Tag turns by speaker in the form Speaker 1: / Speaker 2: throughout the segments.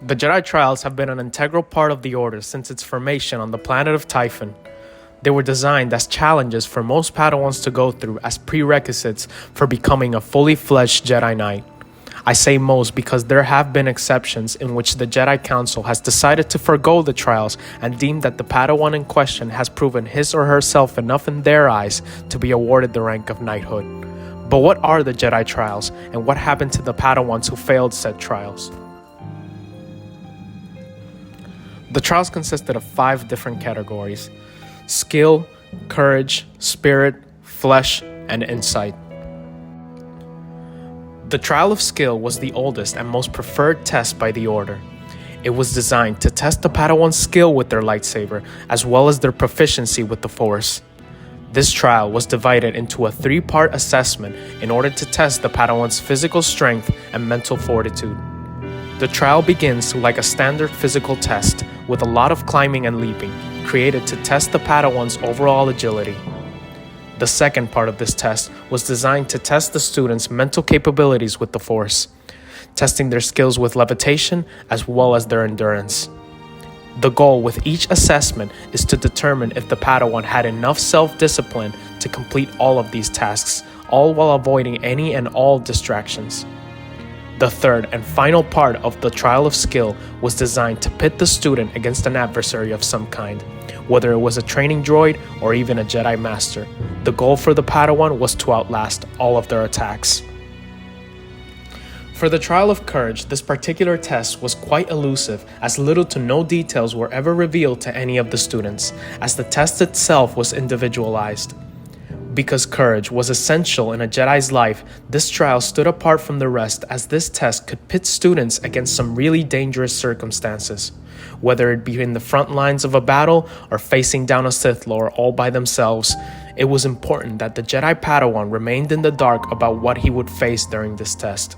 Speaker 1: The Jedi trials have been an integral part of the Order since its formation on the planet of Typhon. They were designed as challenges for most Padawans to go through as prerequisites for becoming a fully fledged Jedi Knight. I say most because there have been exceptions in which the Jedi Council has decided to forgo the trials and deemed that the Padawan in question has proven his or herself enough in their eyes to be awarded the rank of knighthood. But what are the Jedi trials, and what happened to the Padawans who failed said trials? The trials consisted of 5 different categories: skill, courage, spirit, flesh, and insight. The trial of skill was the oldest and most preferred test by the Order. It was designed to test the Padawan's skill with their lightsaber, as well as their proficiency with the Force. This trial was divided into a 3-part assessment in order to test the Padawan's physical strength and mental fortitude. The trial begins like a standard physical test, with a lot of climbing and leaping, created to test the Padawan's overall agility. The second part of this test was designed to test the students' mental capabilities with the Force, testing their skills with levitation as well as their endurance. The goal with each assessment is to determine if the Padawan had enough self-discipline to complete all of these tasks, all while avoiding any and all distractions. The third and final part of the trial of skill was designed to pit the student against an adversary of some kind, whether it was a training droid or even a Jedi Master. The goal for the Padawan was to outlast all of their attacks. For the trial of courage, this particular test was quite elusive, as little to no details were ever revealed to any of the students, as the test itself was individualized. Because courage was essential in a Jedi's life, this trial stood apart from the rest, as this test could pit students against some really dangerous circumstances. Whether it be in the front lines of a battle or facing down a Sith Lord all by themselves, it was important that the Jedi Padawan remained in the dark about what he would face during this test.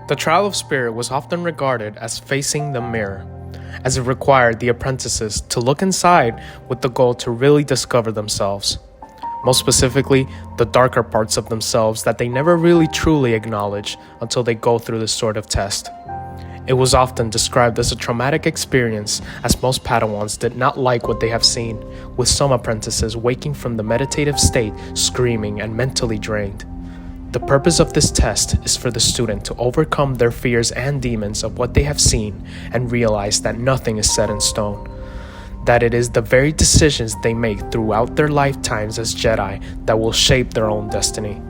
Speaker 1: The trial of spirit was often regarded as facing the mirror, as it required the apprentices to look inside with the goal to really discover themselves. Most specifically, the darker parts of themselves that they never really truly acknowledge until they go through this sort of test. It was often described as a traumatic experience, as most Padawans did not like what they have seen, with some apprentices waking from the meditative state screaming and mentally drained. The purpose of this test is for the student to overcome their fears and demons of what they have seen and realize that nothing is set in stone, that it is the very decisions they make throughout their lifetimes as Jedi that will shape their own destiny.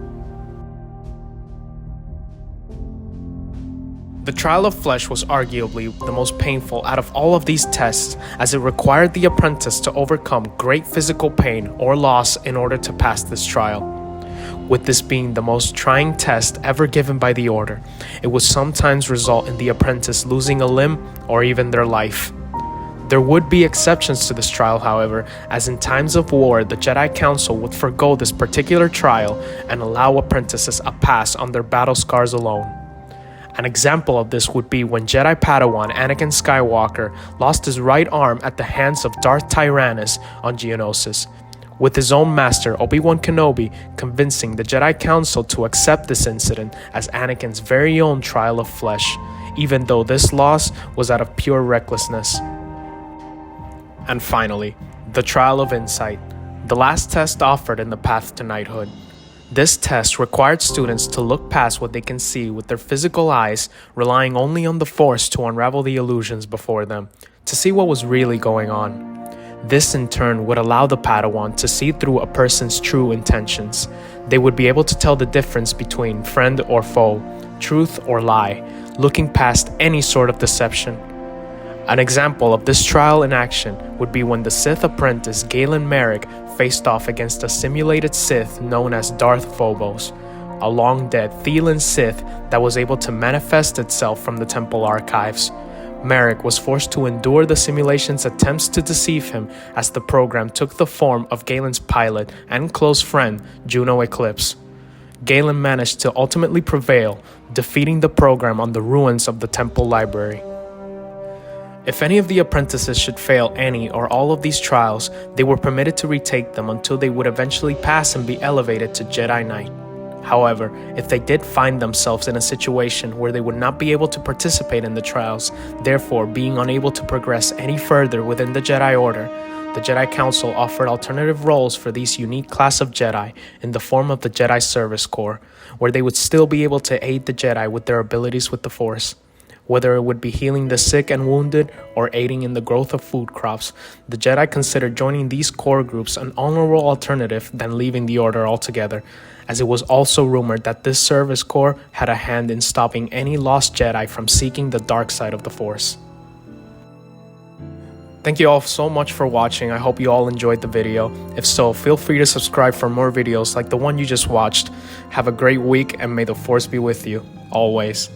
Speaker 1: The trial of flesh was arguably the most painful out of all of these tests, as it required the apprentice to overcome great physical pain or loss in order to pass this trial. With this being the most trying test ever given by the Order, it would sometimes result in the apprentice losing a limb or even their life. There would be exceptions to this trial, however, as in times of war, the Jedi Council would forgo this particular trial and allow apprentices a pass on their battle scars alone. An example of this would be when Jedi Padawan Anakin Skywalker lost his right arm at the hands of Darth Tyrannus on Geonosis, with his own master Obi-Wan Kenobi convincing the Jedi Council to accept this incident as Anakin's very own trial of flesh, even though this loss was out of pure recklessness. And finally, the trial of insight, the last test offered in the path to knighthood. This test required students to look past what they can see with their physical eyes, relying only on the Force to unravel the illusions before them, to see what was really going on. This in turn would allow the Padawan to see through a person's true intentions. They would be able to tell the difference between friend or foe, truth or lie, looking past any sort of deception. An example of this trial in action would be when the Sith apprentice Galen Merrick faced off against a simulated Sith known as Darth Phobos, a long-dead Thelan Sith that was able to manifest itself from the temple archives. Merrick was forced to endure the simulation's attempts to deceive him as the program took the form of Galen's pilot and close friend, Juno Eclipse. Galen managed to ultimately prevail, defeating the program on the ruins of the temple library. If any of the apprentices should fail any or all of these trials, they were permitted to retake them until they would eventually pass and be elevated to Jedi Knight. However, if they did find themselves in a situation where they would not be able to participate in the trials, therefore being unable to progress any further within the Jedi Order, the Jedi Council offered alternative roles for these unique class of Jedi in the form of the Jedi Service Corps, where they would still be able to aid the Jedi with their abilities with the Force. Whether it would be healing the sick and wounded or aiding in the growth of food crops, the Jedi considered joining these core groups an honorable alternative than leaving the Order altogether, as it was also rumored that this service corps had a hand in stopping any lost Jedi from seeking the dark side of the Force. Thank you all so much for watching. I hope you all enjoyed the video. If so, feel free to subscribe for more videos like the one you just watched. Have a great week and may the Force be with you, always.